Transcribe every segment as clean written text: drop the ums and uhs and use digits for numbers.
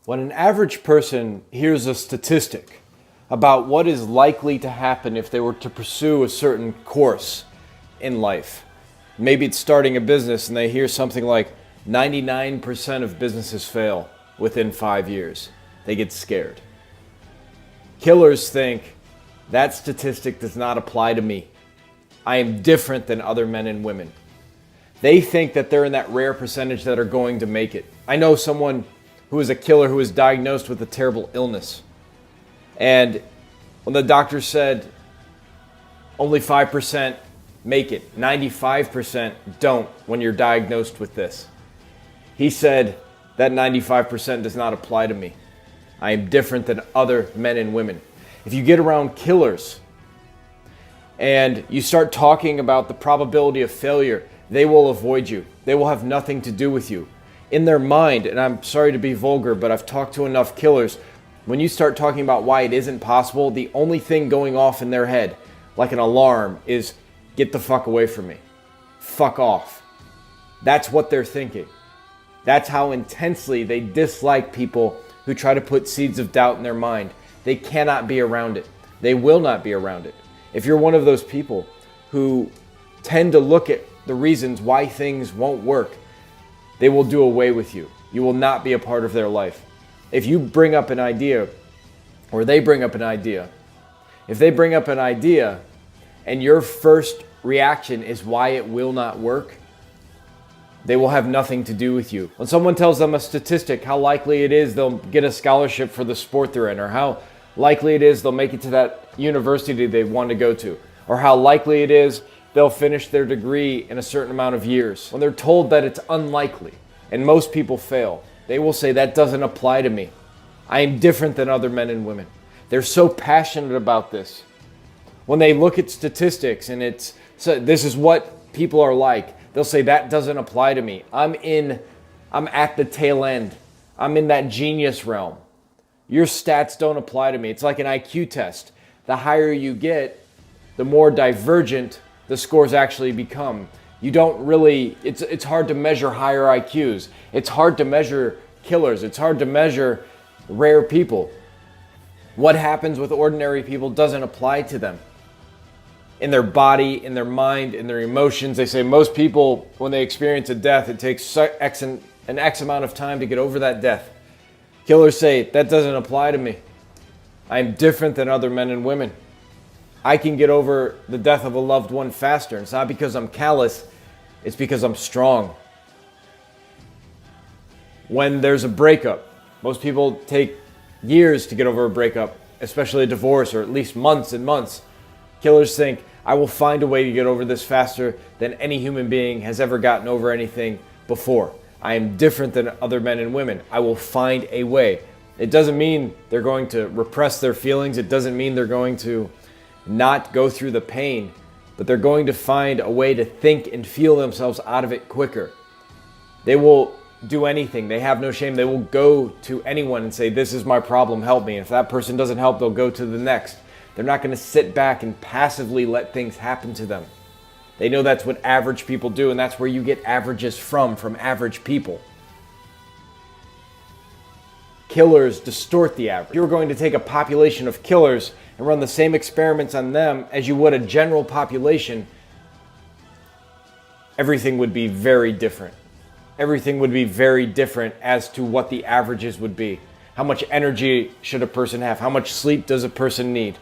When an average person hears a statistic about what is likely to happen if they were to pursue a certain course in life, maybe it's starting a business and they hear something like 99% of businesses fail within 5 years, they get scared. Killers think that statistic does not apply to me. I am different than other men and women. They think that they're in that rare percentage that are going to make it. I know someone who is a killer who was diagnosed with a terrible illness. And when the doctor said only 5% make it, 95% don't when you're diagnosed with this, he said that 95% does not apply to me. I am different than other men and women. If you get around killers and you start talking about the probability of failure, they will avoid you. They will have nothing to do with you. In their mind, and I'm sorry to be vulgar, but I've talked to enough killers, when you start talking about why it isn't possible, the only thing going off in their head, like an alarm, is get the fuck away from me. Fuck off. That's what they're thinking. That's how intensely they dislike people who try to put seeds of doubt in their mind. They cannot be around it. They will not be around it. If you're one of those people who tend to look at the reasons why things won't work, they will do away with you. You will not be a part of their life. If you bring up an idea, or they bring up an idea, if they bring up an idea and your first reaction is why it will not work, they will have nothing to do with you. When someone tells them a statistic, how likely it is they'll get a scholarship for the sport they're in, or how likely it is they'll make it to that university they want to go to, or how likely it is they'll finish their degree in a certain amount of years. When they're told that it's unlikely, and most people fail, they will say, that doesn't apply to me. I am different than other men and women. They're so passionate about this. When they look at statistics and this is what people are like, they'll say, that doesn't apply to me. I'm at the tail end. I'm in that genius realm. Your stats don't apply to me. It's like an IQ test. The higher you get, the more divergent the scores actually become. You don't really, it's hard to measure higher IQs. It's hard to measure killers. It's hard to measure rare people. What happens with ordinary people doesn't apply to them. In their body, in their mind, in their emotions. They say most people, when they experience a death, it takes an X amount of time to get over that death. Killers say, that doesn't apply to me. I'm different than other men and women. I can get over the death of a loved one faster. It's not because I'm callous, it's because I'm strong. When there's a breakup, most people take years to get over a breakup, especially a divorce, or at least months and months. Killers think, I will find a way to get over this faster than any human being has ever gotten over anything before. I am different than other men and women. I will find a way. It doesn't mean they're going to repress their feelings. It doesn't mean they're going to not go through the pain, but they're going to find a way to think and feel themselves out of it quicker. They will do anything. They have no shame. They will go to anyone and say, this is my problem, help me. And if that person doesn't help, they'll go to the next. They're not going to sit back and passively let things happen to them. They know that's what average people do, and that's where you get averages from average people. Killers distort the average. If you were going to take a population of killers and run the same experiments on them as you would a general population, everything would be very different. Everything would be very different as to what the averages would be. How much energy should a person have? How much sleep does a person need?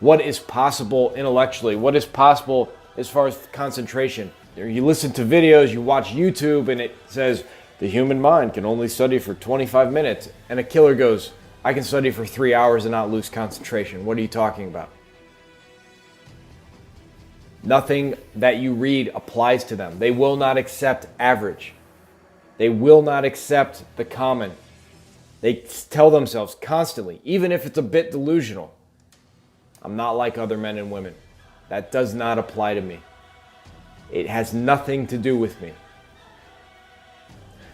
What is possible intellectually? What is possible as far as concentration? You listen to videos, you watch YouTube, and it says the human mind can only study for 25 minutes. And a killer goes, I can study for 3 hours and not lose concentration. What are you talking about? Nothing that you read applies to them. They will not accept average. They will not accept the common. They tell themselves constantly, even if it's a bit delusional, I'm not like other men and women. That does not apply to me. It has nothing to do with me.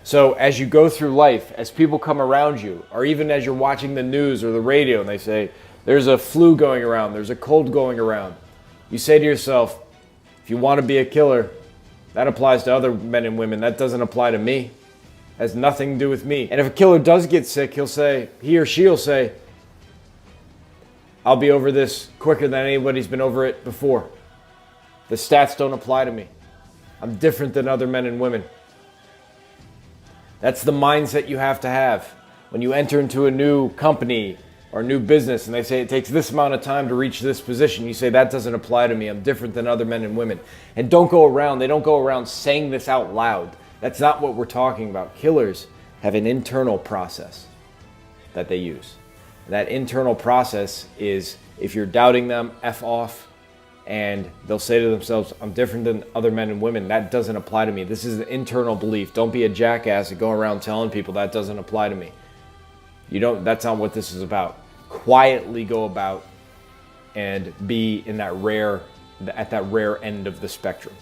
So as you go through life, as people come around you, or even as you're watching the news or the radio and they say, there's a flu going around, there's a cold going around, you say to yourself, if you want to be a killer, that applies to other men and women. That doesn't apply to me. Has nothing to do with me. And if a killer does get sick, he or she'll say, I'll be over this quicker than anybody's been over it before. The stats don't apply to me. I'm different than other men and women. That's the mindset you have to have. When you enter into a new company or new business and they say it takes this amount of time to reach this position, you say that doesn't apply to me. I'm different than other men and women. And they don't go around saying this out loud. That's not what we're talking about. Killers have an internal process that they use. And that internal process is, if you're doubting them, F off, and they'll say to themselves, I'm different than other men and women. That doesn't apply to me. This is an internal belief. Don't be a jackass and go around telling people that doesn't apply to me. That's not what this is about. Quietly go about and be at that rare end of the spectrum.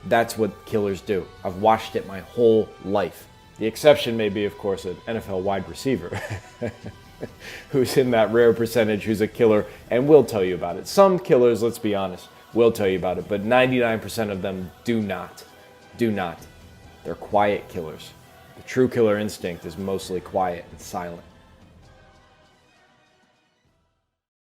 That's what killers do. I've watched it my whole life. The exception may be, of course, an NFL wide receiver who's in that rare percentage who's a killer and will tell you about it. Some killers, let's be honest, will tell you about it, but 99% of them do not. Do not. They're quiet killers. The true killer instinct is mostly quiet and silent.